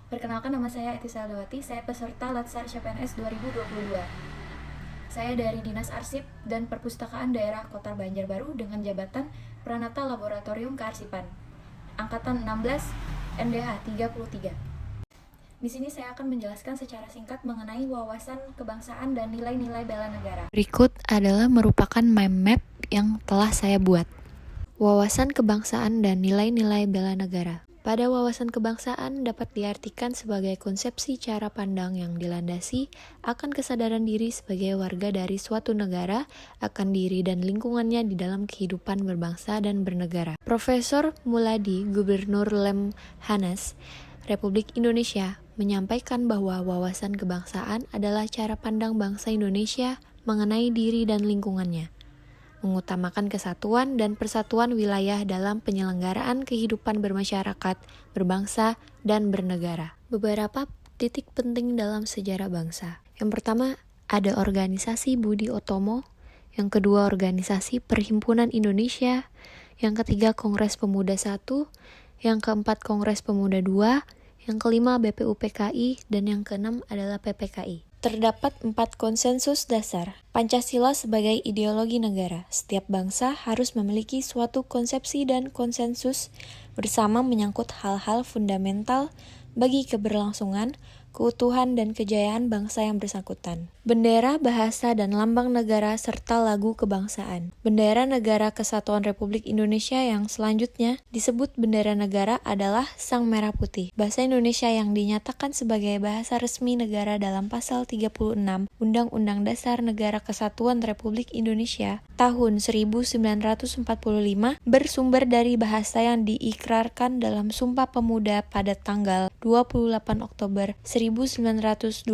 Perkenalkan, nama saya Eti Saldawati, saya peserta Latsar CPNS 2022. Saya dari Dinas Arsip dan Perpustakaan Daerah Kota Banjarbaru dengan jabatan Pranata Laboratorium Kearsipan. Angkatan 16, NDH 33. Di sini saya akan menjelaskan secara singkat mengenai wawasan kebangsaan dan nilai-nilai bela negara. Berikut adalah merupakan mind map yang telah saya buat. Wawasan kebangsaan dan nilai-nilai bela negara. Pada wawasan kebangsaan dapat diartikan sebagai konsepsi cara pandang yang dilandasi akan kesadaran diri sebagai warga dari suatu negara, akan diri dan lingkungannya di dalam kehidupan berbangsa dan bernegara. Profesor Muladi, Gubernur Lemhanas, Republik Indonesia, menyampaikan bahwa wawasan kebangsaan adalah cara pandang bangsa Indonesia mengenai diri dan lingkungannya, mengutamakan kesatuan dan persatuan wilayah dalam penyelenggaraan kehidupan bermasyarakat, berbangsa, dan bernegara. Beberapa titik penting dalam sejarah bangsa. Yang pertama, ada organisasi Budi Otomo. Yang kedua, organisasi Perhimpunan Indonesia. Yang ketiga, Kongres Pemuda I. Yang keempat, Kongres Pemuda II. Yang kelima, BPUPKI. Dan yang keenam adalah PPKI. Terdapat 4 konsensus dasar. Pancasila sebagai ideologi negara. Setiap bangsa harus memiliki suatu konsepsi dan konsensus bersama menyangkut hal-hal fundamental bagi keberlangsungan, keutuhan, dan kejayaan bangsa yang bersangkutan. Bendera, bahasa, dan lambang negara serta lagu kebangsaan. Bendera Negara Kesatuan Republik Indonesia yang selanjutnya disebut bendera negara adalah Sang Merah Putih. Bahasa Indonesia yang dinyatakan sebagai bahasa resmi negara dalam pasal 36 Undang-Undang Dasar Negara Kesatuan Republik Indonesia tahun 1945 bersumber dari bahasa yang diikrarkan dalam Sumpah Pemuda pada tanggal 28 Oktober 1928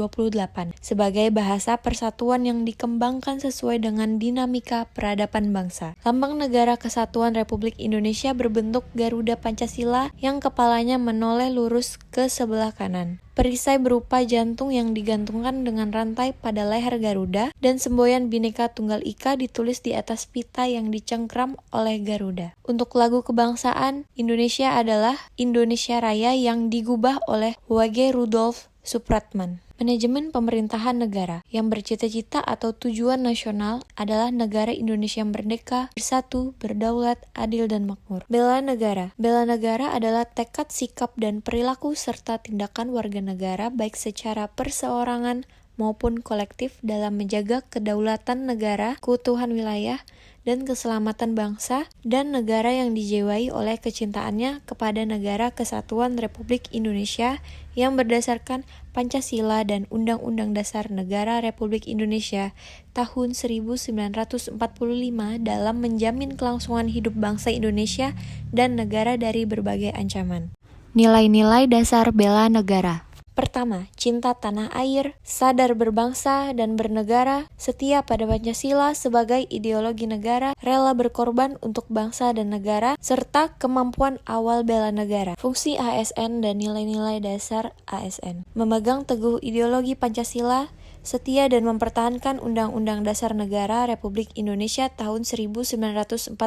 sebagai bahasa persatuan yang dikembangkan sesuai dengan dinamika peradaban bangsa. Lambang Negara Kesatuan Republik Indonesia berbentuk Garuda Pancasila yang kepalanya menoleh lurus ke sebelah kanan. Perisai berupa jantung yang digantungkan dengan rantai pada leher Garuda dan semboyan Bhinneka Tunggal Ika ditulis di atas pita yang dicengkram oleh Garuda. Untuk lagu kebangsaan Indonesia adalah Indonesia Raya yang digubah oleh W.G. Rudolf Supratman. Manajemen pemerintahan negara yang bercita-cita atau tujuan nasional adalah negara Indonesia yang merdeka, bersatu, berdaulat, adil, dan makmur. Bela negara. Bela negara adalah tekad, sikap, dan perilaku serta tindakan warga negara baik secara perseorangan maupun kolektif dalam menjaga kedaulatan negara, keutuhan wilayah, dan keselamatan bangsa dan negara yang dijiwai oleh kecintaannya kepada negara kesatuan Republik Indonesia yang berdasarkan Pancasila dan Undang-Undang Dasar Negara Republik Indonesia tahun 1945 dalam menjamin kelangsungan hidup bangsa Indonesia dan negara dari berbagai ancaman. Nilai-nilai dasar bela negara. Pertama, cinta tanah air, sadar berbangsa dan bernegara, setia pada Pancasila sebagai ideologi negara, rela berkorban untuk bangsa dan negara, serta kemampuan awal bela negara. Fungsi ASN dan nilai-nilai dasar ASN. Memegang teguh ideologi Pancasila, setia dan mempertahankan Undang-Undang Dasar Negara Republik Indonesia tahun 1945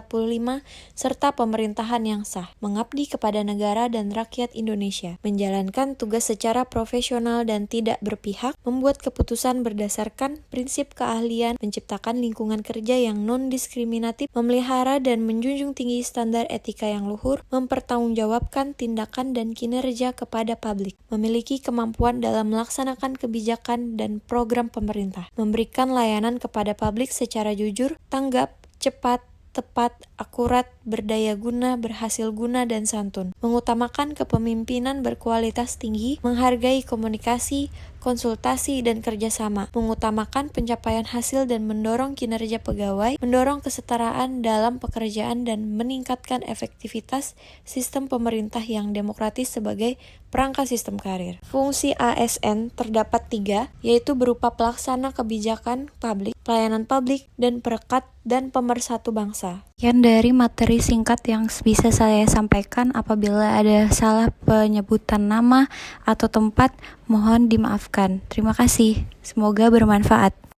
serta pemerintahan yang sah, mengabdi kepada negara dan rakyat Indonesia, menjalankan tugas secara profesional dan tidak berpihak, membuat keputusan berdasarkan prinsip keahlian, menciptakan lingkungan kerja yang non-diskriminatif, memelihara dan menjunjung tinggi standar etika yang luhur, mempertanggungjawabkan tindakan dan kinerja kepada publik, memiliki kemampuan dalam melaksanakan kebijakan dan program pemerintah, memberikan layanan kepada publik secara jujur, tanggap, cepat, tepat, akurat, berdaya guna, berhasil guna, dan santun, mengutamakan kepemimpinan berkualitas tinggi, menghargai komunikasi, konsultasi, dan kerjasama, mengutamakan pencapaian hasil dan mendorong kinerja pegawai, mendorong kesetaraan dalam pekerjaan, dan meningkatkan efektivitas sistem pemerintah yang demokratis sebagai perangkat sistem karir. Fungsi ASN terdapat 3, yaitu berupa pelaksana kebijakan publik, pelayanan publik, dan perekat dan pemersatu bangsa. Sekian dari materi singkat yang bisa saya sampaikan. Apabila ada salah penyebutan nama atau tempat, mohon dimaafkan. Terima kasih. Semoga bermanfaat.